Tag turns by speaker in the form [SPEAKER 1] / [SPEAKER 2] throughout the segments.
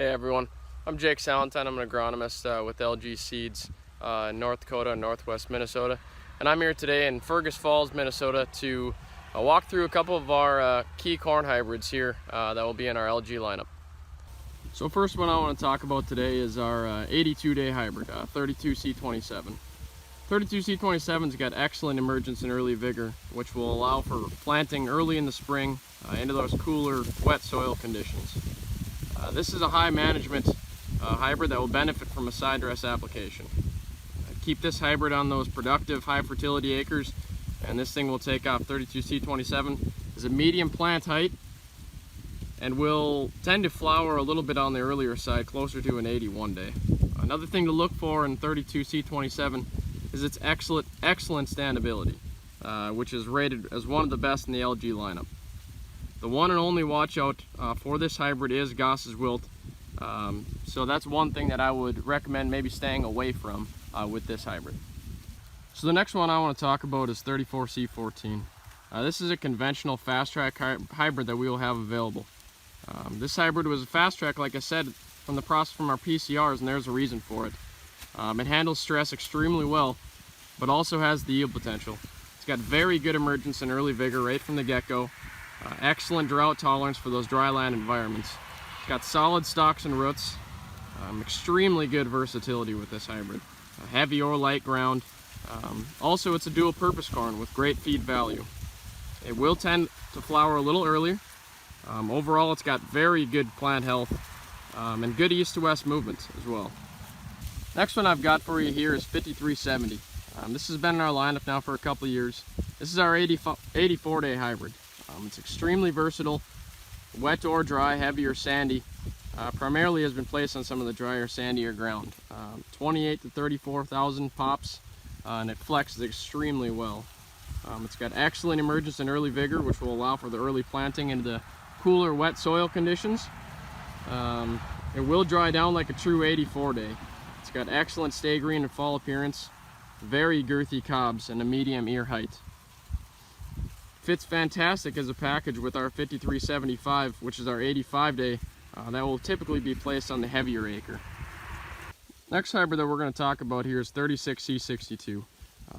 [SPEAKER 1] Hey everyone, I'm Jake Salentine. I'm an agronomist with LG Seeds in North Dakota and Northwest Minnesota. And I'm here today in Fergus Falls, Minnesota to walk through a couple of our key corn hybrids here that will be in our LG lineup. So first one I want to talk about today is our 82-day hybrid, 32C27. 32C27's got excellent emergence and early vigor, which will allow for planting early in the spring into those cooler, wet soil conditions. This is a high management hybrid that will benefit from a side dress application. Keep this hybrid on those productive, high fertility acres, and this thing will take off. 32C27 is a medium plant height and will tend to flower a little bit on the earlier side, closer to an 81 day. Another thing to look for in 32C27 is its excellent standability, which is rated as one of the best in the LG lineup. The one and only watch out for this hybrid is Goss's wilt, so that's one thing that I would recommend maybe staying away from with this hybrid. So the next one I want to talk about is 34C14. This is a conventional fast track hybrid that we will have available. This hybrid was a fast track, like I said, from the process from our PCRs, and there's a reason for it. It handles stress extremely well, but also has the yield potential. It's got very good emergence and early vigor right from the get-go. Excellent drought tolerance for those dry land environments. It's got solid stalks and roots. Extremely good versatility with this hybrid. Heavy or light ground. Also, it's a dual purpose corn with great feed value. It will tend to flower a little earlier. Overall, it's got very good plant health and good east to west movement as well. Next one I've got for you here is 5370. This has been in our lineup now for a couple of years. This is our 84-day hybrid. It's extremely versatile, wet or dry, heavy or sandy. Primarily has been placed on some of the drier, sandier ground. 28 to 34,000 pops, and it flexes extremely well. It's got excellent emergence and early vigor, which will allow for the early planting into the cooler, wet soil conditions. It will dry down like a true 84-day. It's got excellent stay green and fall appearance, very girthy cobs, and a medium ear height. Fits fantastic as a package with our 5375, which is our 85-day. That will typically be placed on the heavier acre. Next hybrid that we're going to talk about here is 36C62.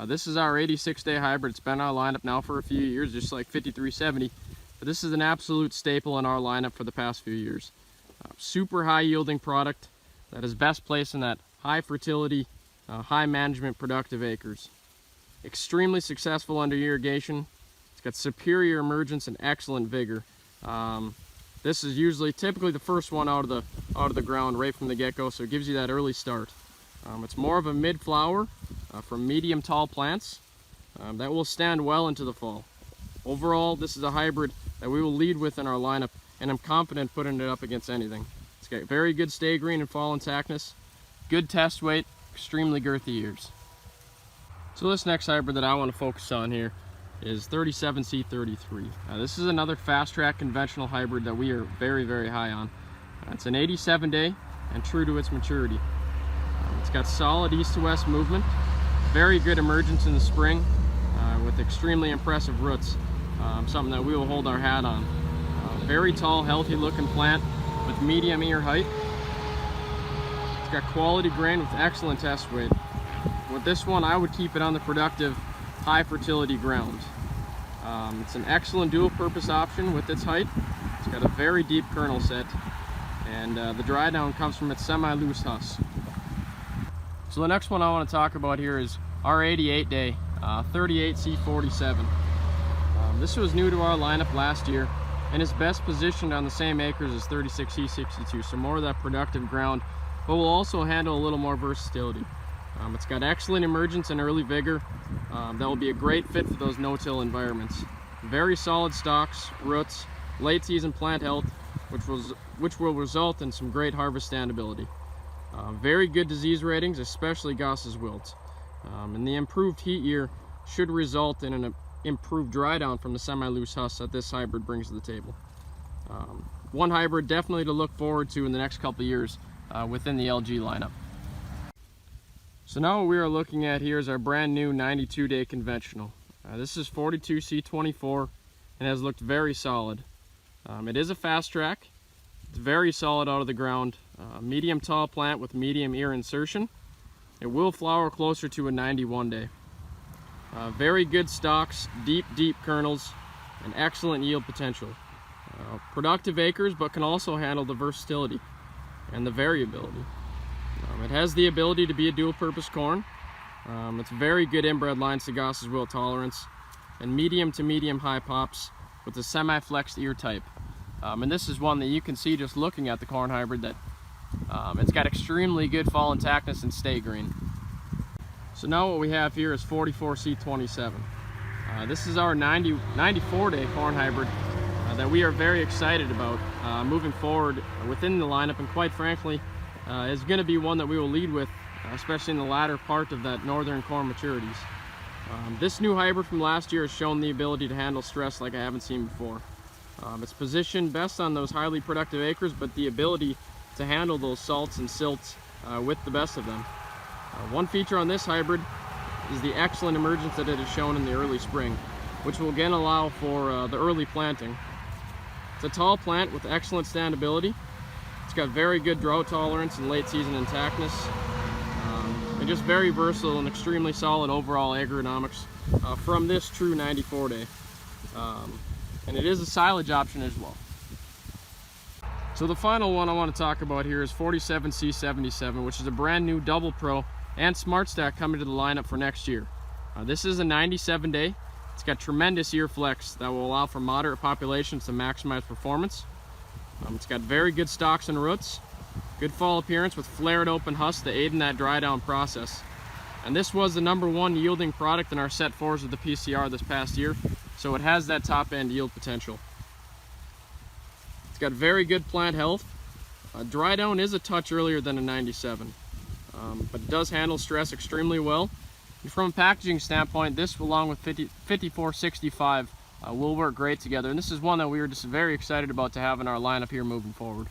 [SPEAKER 1] This is our 86-day hybrid. It's been in our lineup now for a few years, just like 5370, but this is an absolute staple in our lineup for the past few years. Super high yielding product that is best placed in that high fertility, high management productive acres. Extremely successful under irrigation. It's got superior emergence and excellent vigor. This is typically the first one out of the ground right from the get-go, so it gives you that early start. It's more of a mid-flower from medium tall plants that will stand well into the fall. Overall, this is a hybrid that we will lead with in our lineup, and I'm confident putting it up against anything. It's got very good stay green and fall intactness, good test weight, extremely girthy ears. So this next hybrid that I want to focus on here is 37C33. This is another fast track conventional hybrid that we are very, very high on. It's an 87-day and true to its maturity. It's got solid east to west movement, very good emergence in the spring with extremely impressive roots, something that we will hold our hat on. Very tall, healthy looking plant with medium ear height. It's got quality grain with excellent test weight. With this one, I would keep it on the productive, high fertility ground. It's an excellent dual purpose option with its height. It's got a very deep kernel set, and the dry down comes from its semi-loose husk. So the next one I want to talk about here is our 88-day 38C47. This was new to our lineup last year and is best positioned on the same acres as 36C62, so more of that productive ground, but will also handle a little more versatility. It's got excellent emergence and early vigor. That will be a great fit for those no-till environments. Very solid stalks, roots, late season plant health, which will result in some great harvest standability. Very good disease ratings, especially Goss's wilt. And the improved heat year should result in an improved dry down from the semi-loose husk that this hybrid brings to the table. One hybrid definitely to look forward to in the next couple of years within the LG lineup. So now what we are looking at here is our brand new 92-day conventional. This is 42C24 and has looked very solid. It is a fast track, It's very solid out of the ground. Medium tall plant with medium ear insertion. It will flower closer to a 91 day. Very good stalks, deep kernels, and excellent yield potential. Productive acres, but can also handle the versatility and the variability. It has the ability to be a dual-purpose corn. It's very good inbred line Sagasa's wilt tolerance, and medium to medium high pops with a semi-flexed ear type. And this is one that you can see just looking at the corn hybrid that it's got extremely good fall intactness and stay green. So now what we have here is 44C27. This is our 94-day corn hybrid that we are very excited about moving forward within the lineup, and quite frankly is going to be one that we will lead with, especially in the latter part of that northern corn maturities. This new hybrid from last year has shown the ability to handle stress like I haven't seen before. It's positioned best on those highly productive acres, but the ability to handle those salts and silts with the best of them. One feature on this hybrid is the excellent emergence that it has shown in the early spring, which will again allow for the early planting. It's a tall plant with excellent standability. It's got very good drought tolerance and late season intactness, and just very versatile and extremely solid overall agronomics from this true 94 day. And it is a silage option as well. So the final one I want to talk about here is 47C77, which is a brand new Double Pro and Smart Stack coming to the lineup for next year. This is a 97 day. It's got tremendous ear flex that will allow for moderate populations to maximize performance. It's got very good stalks and roots, good fall appearance with flared open husks to aid in that dry down process. And this was the #1 yielding product in our set 4s of the PCR this past year, so it has that top end yield potential. It's got very good plant health. Dry down is a touch earlier than a 97, but it does handle stress extremely well. And from a packaging standpoint, this along with 5465 will work great together, and this is one that we were just very excited about to have in our lineup here moving forward.